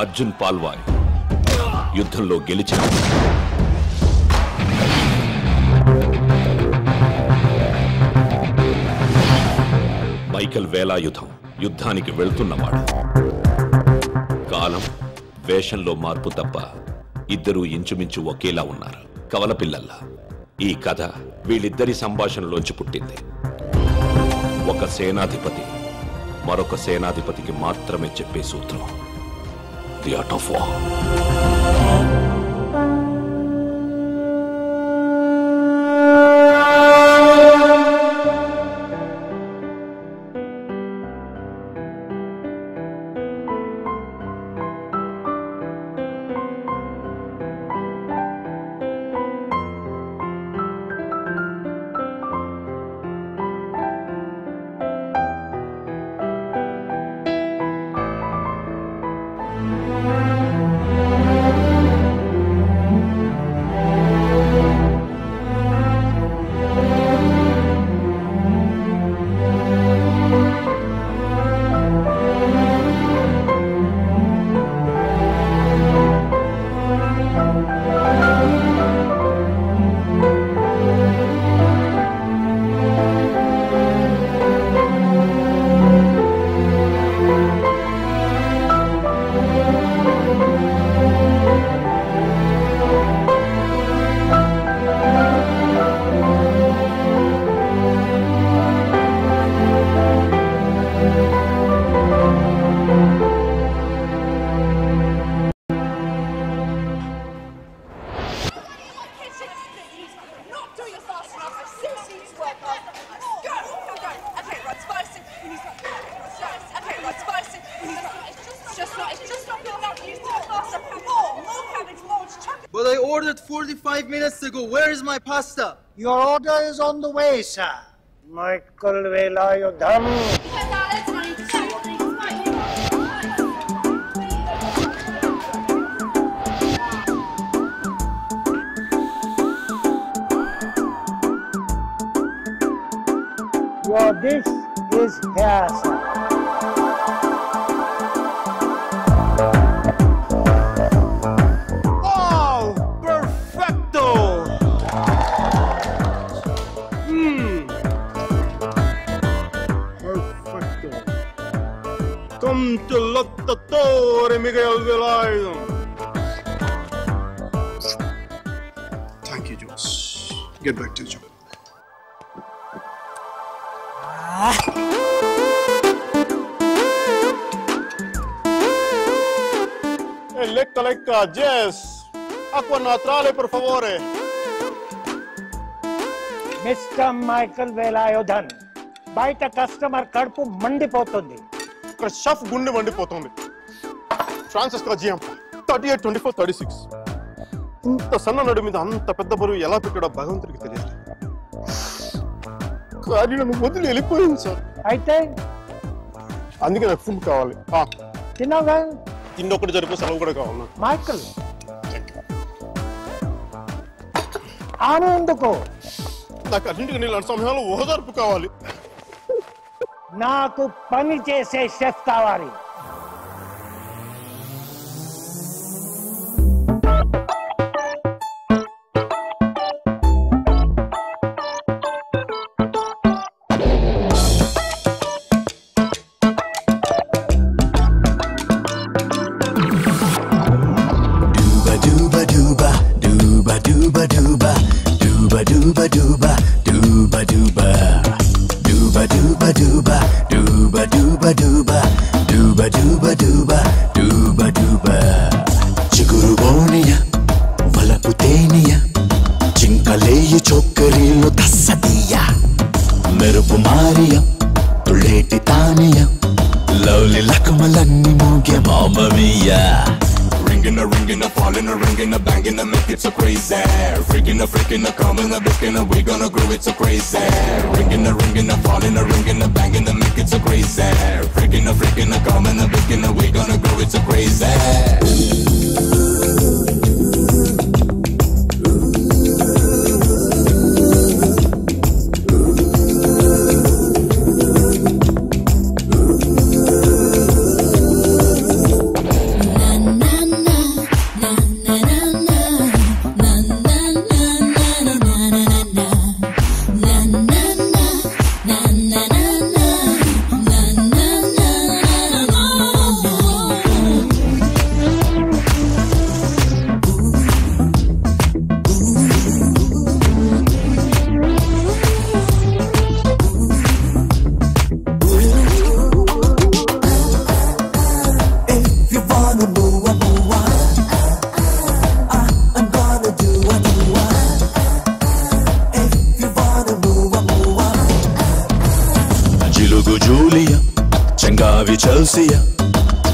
అర్జున్ పాల్వాయ్ యుద్ధంలో గెలిచిన మైకల్ వేలాయుధం యుద్ధానికి వెళ్తున్నవాడు. కాలం వేషంలో మార్పు తప్ప ఇద్దరూ ఇంచుమించు ఒకేలా ఉన్నారు, కవలపిల్లల్లా. ఈ కథ వీళ్ళిద్దరి సంభాషణలోంచి పుట్టింది. ఒక సేనాధిపతి మరొక సేనాధిపతికి మాత్రమే చెప్పే సూత్రం, The Art of War. But I ordered 45 minutes ago. Where is my pasta? Your order is on the way, sir. Michael Velayudham. Your dish is here, sir. Come to Lottatore Miguel Velayudham. Thank you, Josh. Get back to your job. Lecca, Jess. Acqua naturale, per favore. Mr. Michael Velayudham. బయట customer కడుపు మండిపోతుంది. ఇక్కడ chef గుండె మండిపోతుంది. Francisco GM 38-24-36. ఇంత సన్న నడు మీద అంత పెద్ద బరువు ఎలా పెట్టాడో భగవంతుడికి తెలియదు. కానీ నన్ను వదిలి వెళ్ళిపోయింది సార్. అయితే అందుకే నాకు ఫుడ్ కావాలి. తిన్నావా? తిండి ఒకటి జరిపే సెలవు కూడా కావాలి. మైకల్ ఆనందుకో. నాకు అన్నింటికి నీళ్ళ సమయంలో ఓదార్పు కావాలి. నాకు పని చేసే షెఫ్ కావాలి. చిగురు బోనియ వలపు తేనియ చింకలేయి చొక్కరీలు తస్సదీయ మెరుపు మారియ బుల్లెటి తానియా లవ్లీ లకమలన్నీ మూగే మామమియా Ringing a falling a ringing a banging a make it so crazy freaking a coming a booking a we gonna groove it so crazy ringing a falling a ringing a banging a make it so crazy freaking a coming a booking a we gonna groove it so crazy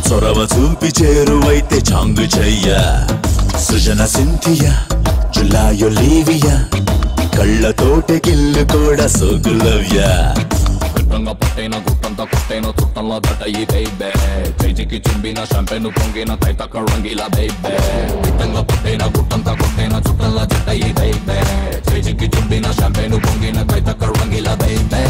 చొరవ చూపి చేరువైతే చాంగు చెయ్యా సుజన Cynthia జులాయొలీవియా కళ్ళతోటే గిల్లు కూడా సోగులవ్యా గుట్టంగా పట్టైన గుట్టంతా కొట్టైన చుట్టంలో దట్టయి బైబే చేజికి చుంబిన షంపెను పొంగిన తైతక రంగిలా బైబే గుట్టంగా పట్టైన గుట్టంతా కొట్టైన చుట్టంలో దట్టయి బైబే చేజికి చుంబిన షంపెను పొంగిన తైతక Rangeela బైబే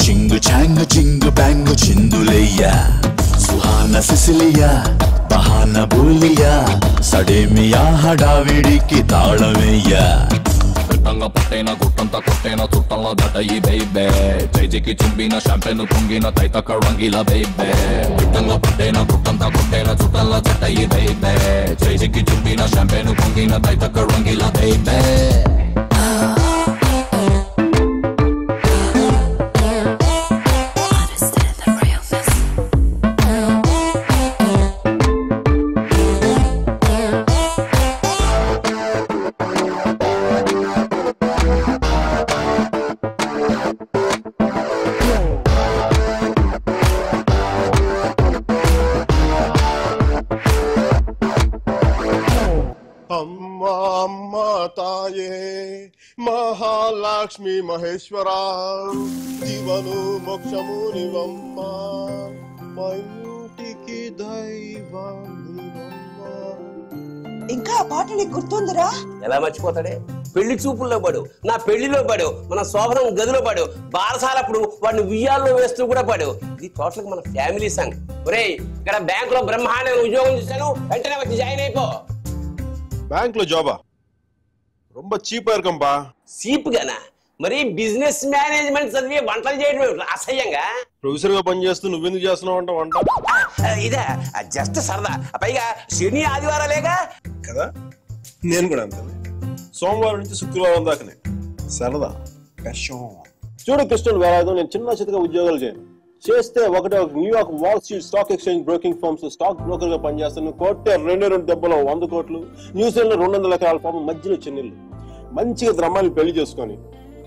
Chindu చాంగు Chindu బ్యాంగు చిందులయ్యా Suhana Cecilia బహాన బూలియా సడేమియా హడావిడికి తాళమయ్యా గుట్టంగా పట్టైన గుట్టంతా కొట్టైన చుట్టంలో దట్టయి బైబే చేజికి చుంబిన షంపెను పొంగిన తైతక రంగిలా బైబే గుట్టంగా పట్టైన గుట్టంతా కొట్టైన చుట్టంలో దట్టయి బైబే చేజికి చుంబిన షంపెను పొంగిన తైతక రంగిలా బైబే మహాలక్ష్మి మహేశ్వర జీవను మోక్షము నివమ్మ మా ఇంటికి దైవం ఇంకా ఆ పాట నీకు గుర్తుందిరా? ఎలా మర్చిపోతాడే? పెళ్లి చూపుల్లో పడు, నా పెళ్లిలో పడు, మన శోభనం గదిలో పడు, బారసాలప్పుడు వాడిని ఉయ్యాల్లో వేస్తూ కూడా పడు. ఇది టోటల్ మన ఫ్యామిలీ సాంగ్. ఒరేయ్, ఇక్కడ బ్యాంక్ లో బ్రహ్మాండంగా ఉద్యోగం చేశాను, వెంటనే వచ్చి జాయిన్ అయిపో. బ్యాంక్ లో జాబా? ரொம்ப చీప్ இருக்கும்பா. చీప్ గానా? మరి బిజినెస్ మేనేజ్మెంట్ చదివి వంటలు చేయడం అసహ్యంగా? ప్రొఫెసర్ గా పని చేస్తూ నువ్వెందుకు చేస్తున్నావు అంట వంట? ఇదే జస్ట్ సరదా. పైగా శని ఆదివారాలేగా కదా. నేను కూడా అంతే, సోమవారం నుంచి శుక్రవారం దాకానే సరదా. చూడు కృష్ణుడు వేలాదో నేను చిన్న చిత్తగా ఉద్యోగాలు చేయను. చేస్తే ఒకటే New York wall street stock exchange broking firms stock broker గా పనిచేస్తాను. కోట్టే 2 దెబ్బలో 100 కోట్లు, న్యూజిలాండ్ లో 200 ఎకరాల ఫామ్, మధ్యలో చెన్నెళ్ళు. మంచిగా ద్రమ్మాన్ని పెళ్లి చేసుకొని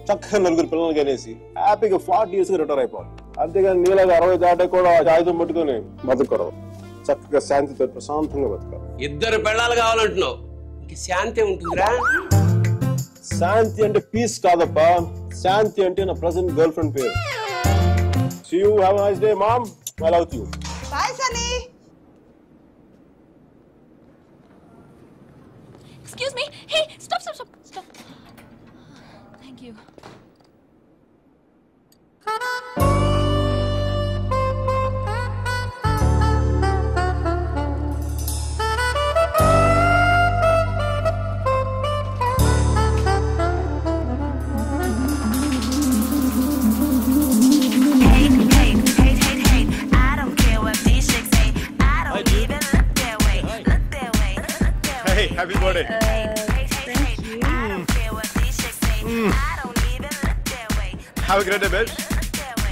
చక్కగా 4 పిల్లలు కనేసి హ్యాపీగా 40 years రిటైర్ అయిపోవాలి. అంతేగాని నీలాగా 60 దాటే కూడా ఆయుధం పట్టుకొని బతకూడదు. చక్కగా శాంతితో ప్రశాంతంగా బతకాలి. 2 పెళ్ళాలు కావాలంటున్నావు, శాంతి ఉంటుందిరా? శాంతి అంటే పీస్ కాదప్పా, శాంతి అంటే నా ప్రెసెంట్ గర్ల్ ఫ్రెండ్ పేరు. See you, have a nice day, mom. I love you. Bye, Sunny. Excuse me. Hey, stop. Thank you. Have a great day, babe.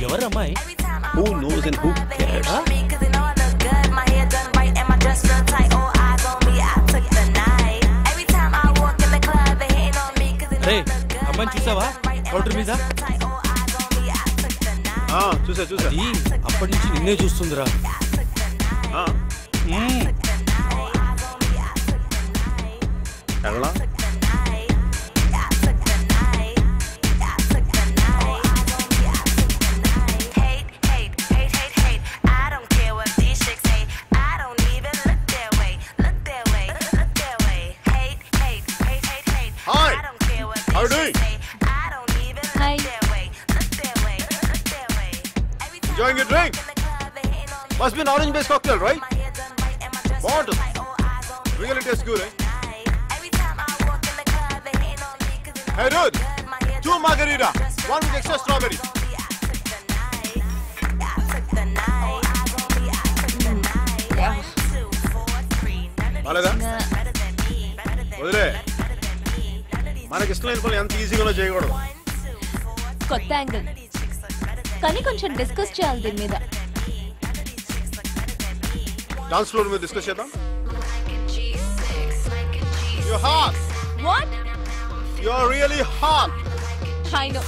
ఎవరు అమ్మాయి? Who knows and who cares? రే అమ్మాయిని చూసావా counter మీద? చూసా ఈ అప్పటి నుంచి నిన్నే చూస్తుందిరా. వెళ్ళా How are you doing? Hi. Enjoying your drink? Must be an orange-based cocktail, right? Bottle. Really tastes good, eh? Hey, dude. 2 margarita. 1 with extra strawberry. బాలేదా? వదిలే. మనకి ఇష్టం లేని పనులు ఎంత ఈజీగా చేయకూడదు. కొత్త యాంగిల్ కానీ కొంచెం డిస్కస్ చేయాలి దీని మీద. డాన్స్ ఫ్లోర్ మీద డిస్కస్ చేద్దాం. You're hot. What? You're really hot. I know.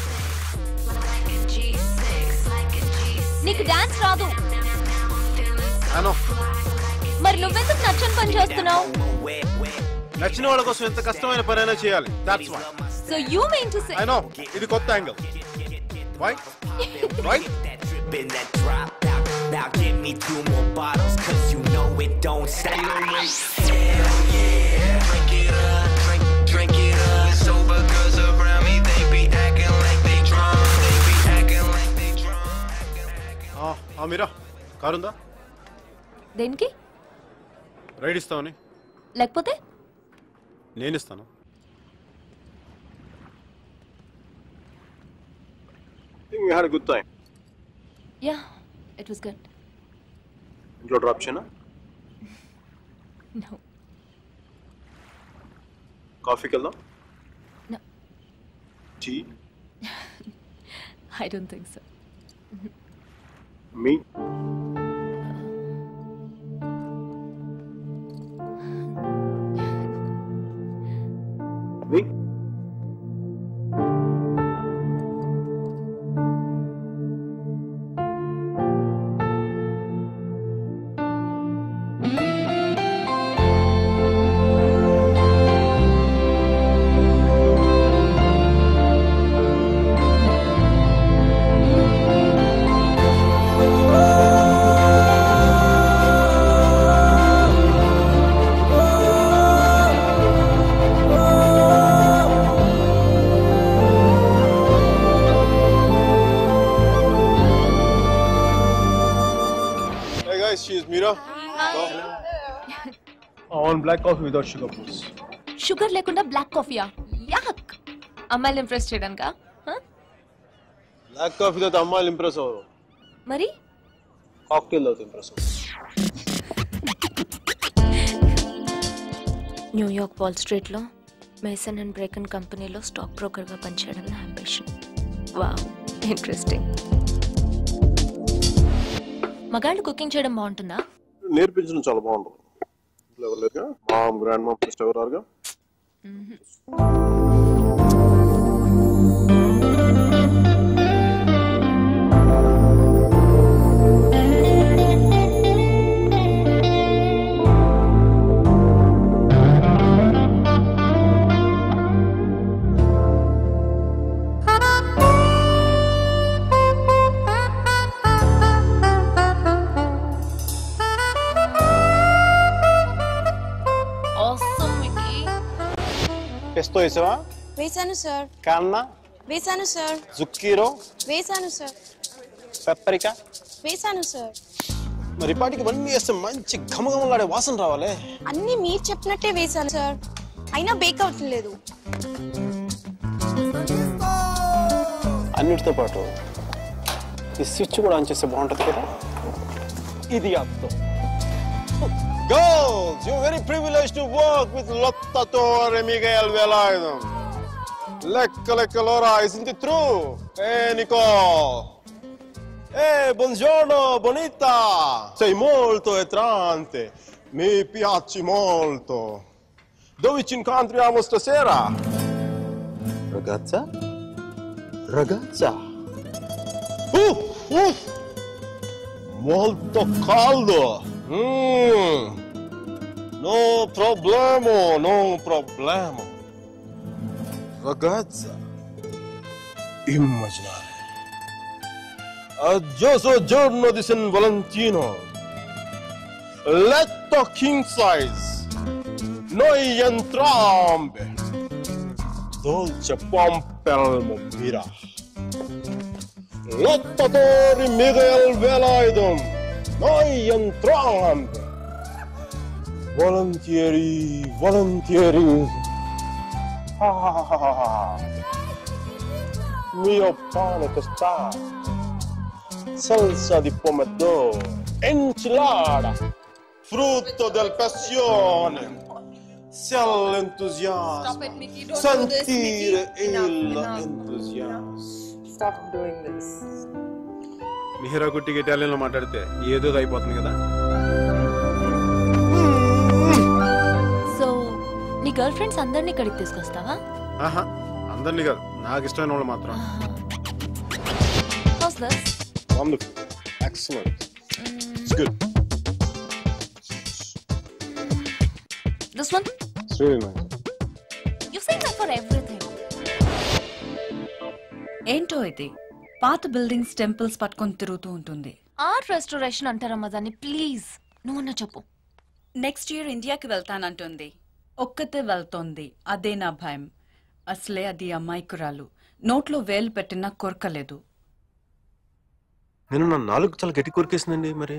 నీకు డాన్స్ రాదు. I know. మరి నువ్వెందుకు నచ్చని పని చేస్తున్నావు? నచ్చిన వాళ్ళ కోసం ఎంత కష్టమైన పనైనా చేయాలి. That's why. So you mean to say? I know. ఇది కొత్త angle. Why? Right? Now give me 2 more bottles, cause you know it don't stay away. Hell yeah, drink it up, drink it up. Sober girls around me, they be acting like they drunk. They be acting like they drunk. మీరా కారుందా? దేనికి? Ride ఇస్తావని. లేకపోతే? నేను ఇస్తాను. I think we had a good time. Yeah, it was good. ఇంట్లో drop చేయనా? No. కాఫీకి వెళ్దాం? No. Tea? I don't think so. మీ? మీ? She's Meera. I want black coffee without sugar, please. Sugar లేకుండా బ్లాక్ కాఫీయా? యాక్. అమ్మాయిలు impress చేయడానికా? Black coffee తో అమ్మాయిలు ఇంప్రెస్ అవ్వరు. మరి కాక్టైల్ తో ఇంప్రెస్ అవ్వరు. న్యూయార్క్ వాల్ స్ట్రీట్ లో మేసన్ అండ్ బ్రేకన్ కంపెనీలో స్టాక్ బ్రోకర్ గా పనిచేయడం నా అంబిషన్. Wow, interesting. మగాళ్ళు కుకింగ్ చేయడం బాగుంటుందా? నేర్పించడం చాలా బాగుంటుంది. ఎవరు లేదుగా, మామ్ గ్రాండ్ మామ్ ఫస్ట్ ఎవరారుగా. పెస్తో వేసావా? వేసాను సార్. కాన్నా వేసాను సార్. జుక్కీరో వేసాను సార్. పెప్పరికా వేసాను సార్. మరి పాటికి ఇవన్నీ వేస్తే మంచి ఘమఘమలాడే వాసన రావాలి. అన్ని మీరు చెప్పినట్టే వేసాను సార్, అయినా బేక్ అవ్వట్లేదు. అన్నిటితో పాటు ఈ స్విచ్ కూడా ఆన్ చేస్తే బాగుంటుంది కదా. ఇది అర్థం. Girls, you're very privileged to work with Lotta Torre Miguel Velardo. Lecca, isn't it true? Nicole! Buongiorno, bonita! Sei molto attraente. Mi piaci molto. Dove ci incontriamo stasera? Ragazza? Molto caldo. No problema. Ragazza immaginare. Aggioso giorno di San Valentino. Letto king size. Noi entrambi. Dolce pompelmo mira. Lottatori Miguel Velayudham. Noi entrambi. Volentieri. Mio pane tostato, salsa di pomodoro, enchilada, frutto del passione, sia l'entusiasmo, sentire l'entusiasmo. Stop doing this. Mihira కుట్టికి ఇటాలియన్లో మాట్లాడితే ఏదో అయిపోతుంది కదా. So నీ girl friends అందరినీ ఇక్కడికి తీసుకొస్తావా? ఆహా, అందరినీ కాదు, నాకు ఇష్టమైన వాళ్ళు మాత్రం. How's this? Wonderful. Excellent. It's good. This one? It's really nice. You say that for everything. ఏంటో ఇది పాత బిల్డింగ్స్ టెంపుల్స్ పట్టుకొని తిరుగుతూ ఉంటుంది. ఆర్ట్ రెస్టోరేషన్ అంటారమ్మా దాన్ని. ప్లీజ్ నువ్వన్నా చెప్పు. నెక్స్ట్ ఇయర్ ఇండియాకి వెళ్తానంటుంది. ఒక్కతే వెళ్తోంది. అదే నా భయం. అసలే అది అమాయకురాలు. నోట్లో వేలు పెట్టినా కొరకలేదు. నేను నా నాలుగు చాలా గట్టి కొరికేసిందండి. మరి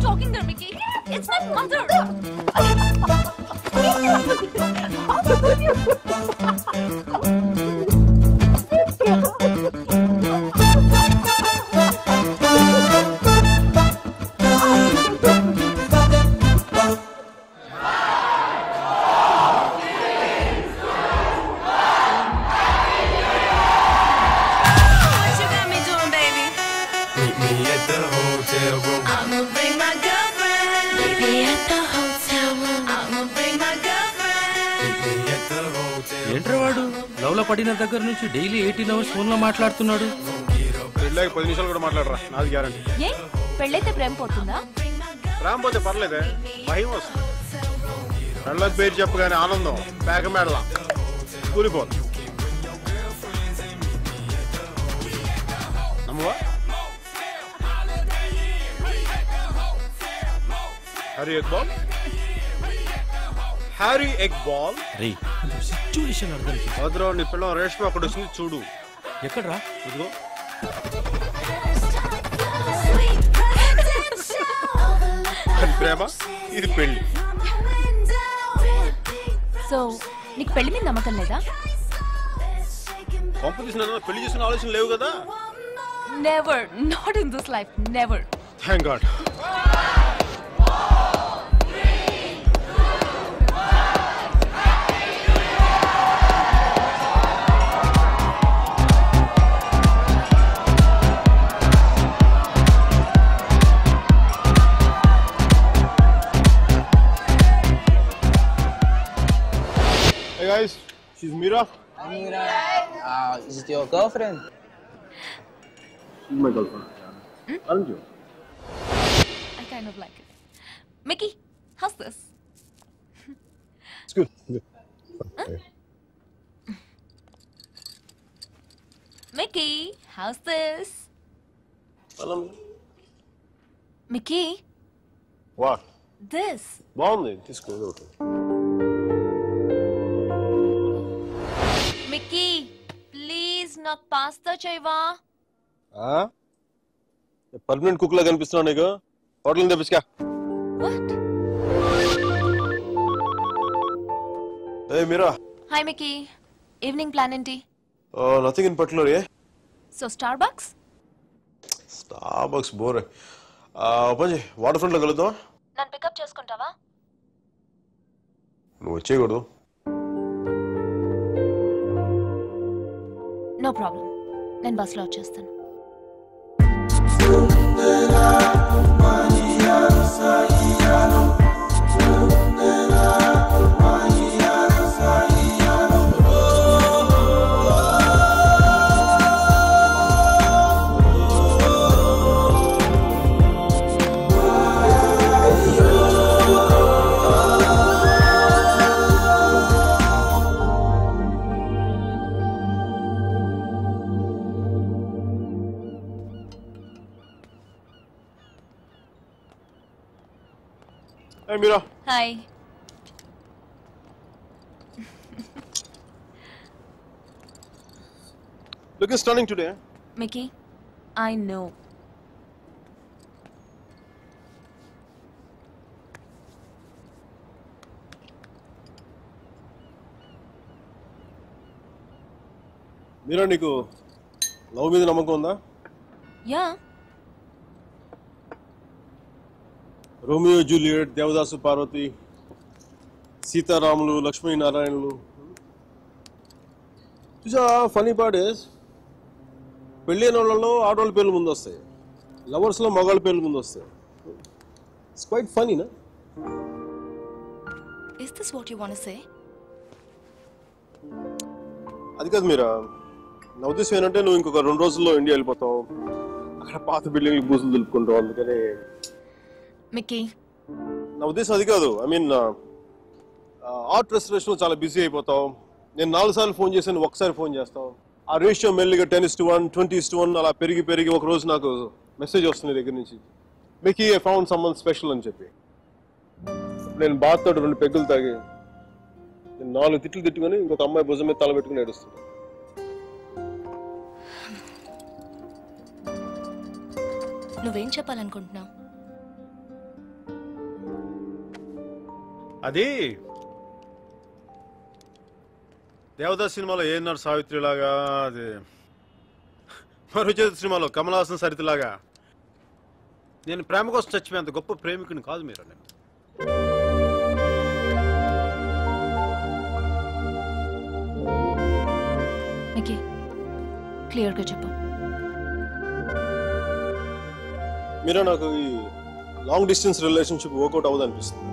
Talking there, Mickey. It's my mother. ఏంట్రా వాడు లవ్ లో పడిన దగ్గర నుంచి డైలీ 18 hours ఫోన్ లో మాట్లాడుతున్నాడు. పెళ్ళాక 10 నిమిషాలు కూడా మాట్లాడరా, నాది గ్యారంటీ. ఏ పెళ్ళైతే ప్రేమ పోతుందా? ప్రేమ పోతే పర్లేదే, భయం వస్తుంది. పెళ్ళకి పేరు చెప్పగానే ఆనందం పేక మేడలా కూలిపోదు. నమ్మవా? హ్యారీ ఎగ్ బాల్ రే కొంచెం సిచ్యువేషన్ అర్థం చేసుకో. వద్దురా, నీ పిల్ల రేష్మ అక్కడ వచ్చింది చూడు. ఎక్కడ్రా? ఇదిగో. అది ప్రేమ, ఇది పెళ్లి. సో నీకు పెళ్లి మీద నమ్మకం లేదా? పంపు తీసిన పెళ్లి చేసిన ఆలోచన లేవు కదా. Never, not in this life, never. Thank God. Hey guys, she's Mira. Mira. Is it your girlfriend? She's my girlfriend. Aren't you? I kind of like it. Mickey, how's this? It's good. Huh? Mickey, how's this? Mickey? What? This. బాగుంది, తీసుకో. Mickey, please నాకు pasta చేయవా? Permanent cook లా కనిపిస్తున్నావు నీకు. Hotel తెప్పించుకా. What? Hey Mira. Hi Mickey. Evening plan ఏంటి? Nothing in particular, yeah? So Starbucks? Starbucks bore. పని water front లో కలుద్దాం. నన్ను పికప్ చేసుకుంటావా? నువ్వు వచ్చేయకూడదు. నో ప్రాబ్లం, నేను బస్లో వచ్చేస్తాను. Hey Mira. Hi. Looking stunning today. Mickey, I know. Mira, నీకు లవ్ మీద నమ్మకం ఉందా? Yeah. Romeo Juliet, Devadasu Parvati, సీతారాములు, లక్ష్మీనారాయణులు. చూసా ఫనీ పార్ట్ ఇస్ పెళ్ళైన వాళ్ళలో ఆడవాళ్ళ పేర్లు ముందు వస్తాయి, లవర్స్లో మగాళ్ళ పేర్లు ముందు వస్తాయి. ఇట్స్ క్వైట్ ఫనీ నా? Is this what you want to say? అది కాదు మీరా, నా ఉద్దేశం ఏంటంటే నువ్వు ఇంకొక 2 రోజుల్లో ఇండియా వెళ్ళిపోతావు, అక్కడ పాత బిల్డింగ్లు బూసులు దులుపుకుంటావు. అందుకని మిక్కీ, నా ఉద్దేశం అది కాదు. ఐ మీన్ ఆర్ట్ రెస్టరేషన్ చాలా బిజీ అయిపోతావు. నేను 4 సార్లు ఫోన్ చేశాను, ఒకసారి ఫోన్ చేస్తావు. ఆ రేషియో మెల్లిగా 10:1, 20:1 అలా పెరిగి ఒక రోజు నాకు మెసేజ్ వస్తుంది దగ్గర నుంచి, Mickey I found someone special అని చెప్పి. నేను బాధతో 2 పెగ్గులు తాగి నేను 4 తిట్లు తిట్టుకొని ఇంకొక అమ్మాయి భుజం మీద తలబెట్టుకుని ఏడుస్తాను. నువ్వేం చెప్పాలనుకుంటున్నావు? అది దేవదాస్ సినిమాలో ఏఎన్ఆర్ సావిత్రి లాగా, అది మరుచేతి సినిమాలో కమల్ హాసన్ సరితలాగా నేను ప్రేమ కోసం చచ్చిపోయేంత గొప్ప ప్రేమికుని కాదు మీరు. నేను మిక్కీ, క్లియర్గా చెప్పు. మీరా, నాకు ఈ లాంగ్ డిస్టెన్స్ రిలేషన్షిప్ వర్కౌట్ అవ్వదు అనిపిస్తుంది.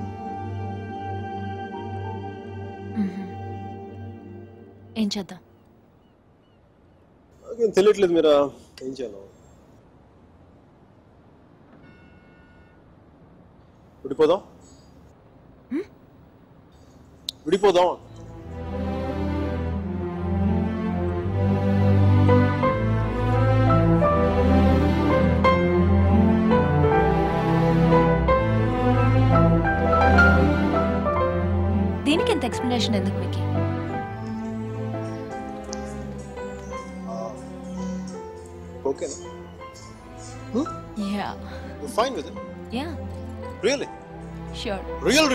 ఏం చేద్దాం? నాకేం తెలియట్లేదు మీరా, ఏం చేయాలి? విడిపోదాం. దీనికి ఎంత ఎక్స్ప్లెనేషన్ ఎందుకు Mickey? Okay. Yeah. You're fine with it? Yeah. Really? Sure. Real.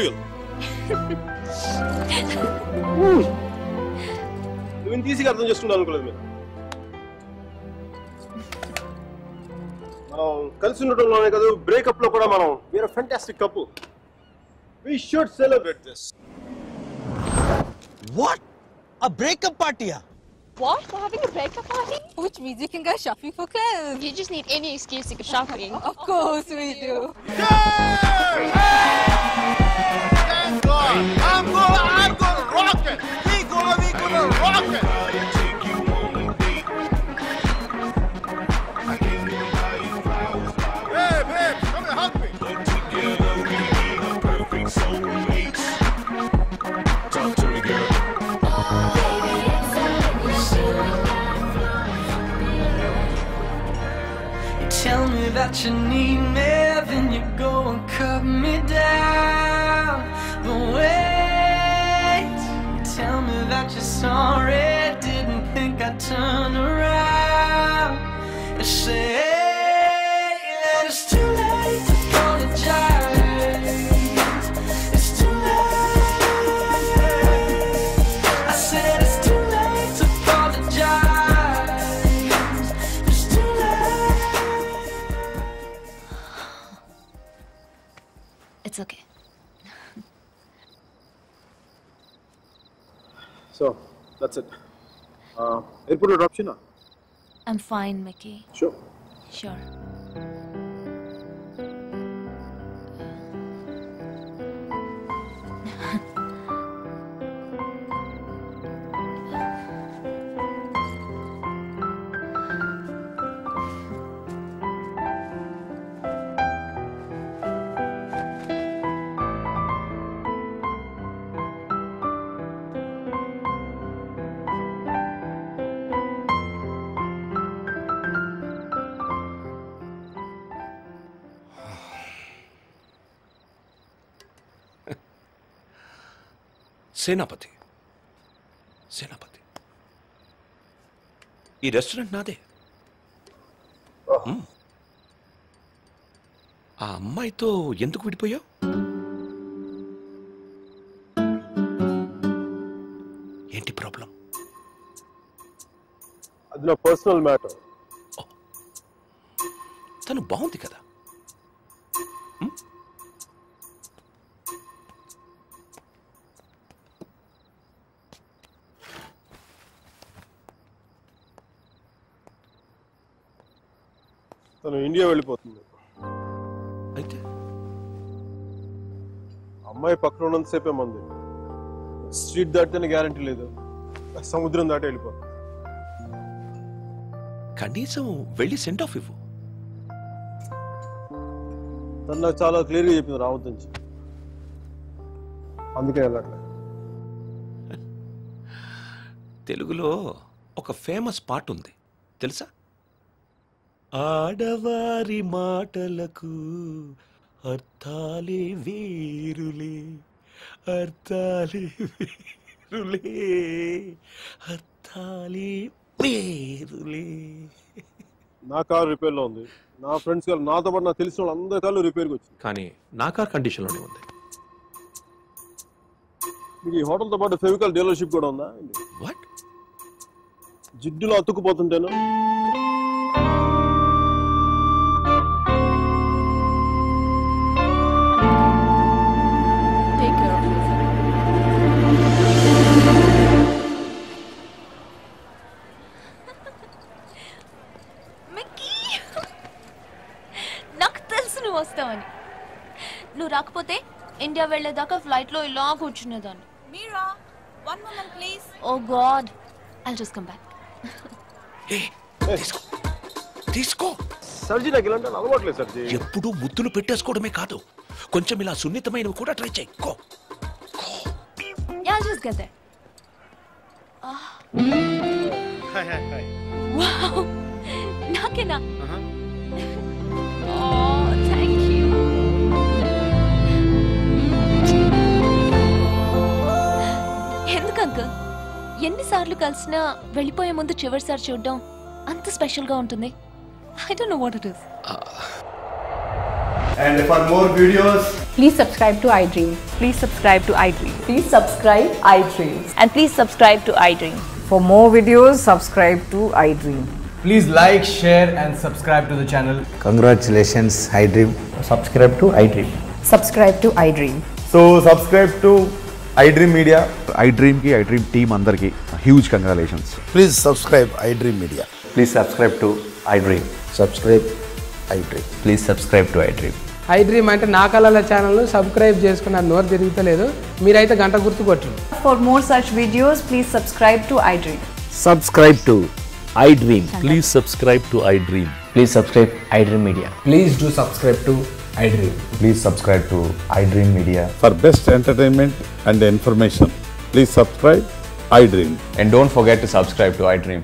నువ్వు ఇంత ఈజీగా అర్థం చేసుకున్నావు అనుకోలేదు మీరు. మనం కలిసి ఉండటంలోనే కాదు, బ్రేకప్ లో కూడా మనం we are fantastic couple. We should celebrate this. What? A breakup party? What? We're having a breakup party? Which means you can go shopping for clothes. You just need any excuse to go shopping. Of course we do. Thank God. I'm gonna rock it. We gonna rock it. Hey, babe, come and hug me. Talk to me, girl. Tell me that you need me, then you go and cut me down. But wait, tell me that you're sorry, didn't think I'd turn around and say that it's too late to apologize. It's too late. I said it's too late to apologize. It's too late. It's okay. So, that's it. Airport drop china. I'm fine, Mickey. Sure. Sure. సేనాపతి సేనాపతి ఈ restaurant నాదే. ఆ అమ్మాయితో ఎందుకు విడిపోయావు? ఏంటి problem? అది నా personal matter. తను బాగుంది కదా. తను ఇండియా వెళ్ళిపోతుంది. అయితే అమ్మాయి పక్కన ఉన్నంతసేపే మంది. స్ట్రీట్ దాటితేనే గ్యారంటీ లేదు, సముద్రం దాటి వెళ్ళిపోతుంది. కనీసం వెళ్ళి సెండ్ ఆఫ్ ఇవ్వు. తను నాకు చాలా క్లియర్గా చెప్పింది రావద్దు నుంచి, అందుకే వెళ్ళట్లేదు. తెలుగులో ఒక ఫేమస్ పాట ఉంది తెలుసా? ఆడవారి మాటలకు అర్థాలే వేరులే, అర్థాలే వేరులే, అర్థాలే వేరులే. నా కారు రిపేర్లో ఉంది. నా ఫ్రెండ్స్ కారు, నాతో పాటు నాకు తెలిసిన వాళ్ళు అందరి కార్లు రిపేర్కి వచ్చింది. కానీ నా కార్ కండిషన్లోనే ఉంది. మీకు ఈ హోటల్తో పాటు ఫెవికల్ డీలర్షిప్ కూడా ఉందా? వాట్? జిడ్డులో అతుక్కుపోతుంటేను. నాకు తెలుసు నువ్వు వస్తావని. నువ్వు రాకపోతే ఇండియా వెళ్ళేదాకా ఫ్లైట్ లో ఇలా కూర్చునేదాన్ని. మీరా, one moment please. Oh God, I'll just come back. తీసుకో. సర్జీ నాకు ఇలాంటి అలవాట్లేదు సర్జీ. ఎప్పుడు ముద్దులు పెట్టేసుకోవడమే కాదు, కొంచెం ఇలా సున్నితమైనవి కూడా ట్రై చేయి. Go. Yeah, I'll just get there. Hi. Wow, నాకేనా? Oh, thank you. ఎందుకు అంకుల్ ఎన్నిసార్లు కలిసినా వెళ్ళిపోయే ముందు చివరిసారి చూడడం అంత స్పెషల్ గా ఉంటుంది? I don't know what it is. And for more videos, please subscribe to iDream. Please subscribe to iDream. Please subscribe iDream. And please subscribe to iDream. For more videos, subscribe to iDream. please like, share and subscribe to the channel. Congratulations, iDream. Subscribe to iDream. Subscribe to iDream. So subscribe to iDream Media. iDream ki iDream team andarki huge congratulations. Please subscribe iDream Media. Please subscribe to iDream. Subscribe iDream. Please subscribe to iDream. iDream అంటే నా కళల channel subscribe చేసుకున్న నోరు తిరుగుతలేదు. మీరైతే గంట గుర్తు కొట్టండి. For more such videos, please subscribe to iDream. Subscribe to iDream. Please subscribe to iDream. Please subscribe iDream Media. Please do subscribe to iDream. Please subscribe to iDream Media. For best entertainment and information, please subscribe iDream. And don't forget to subscribe to iDream.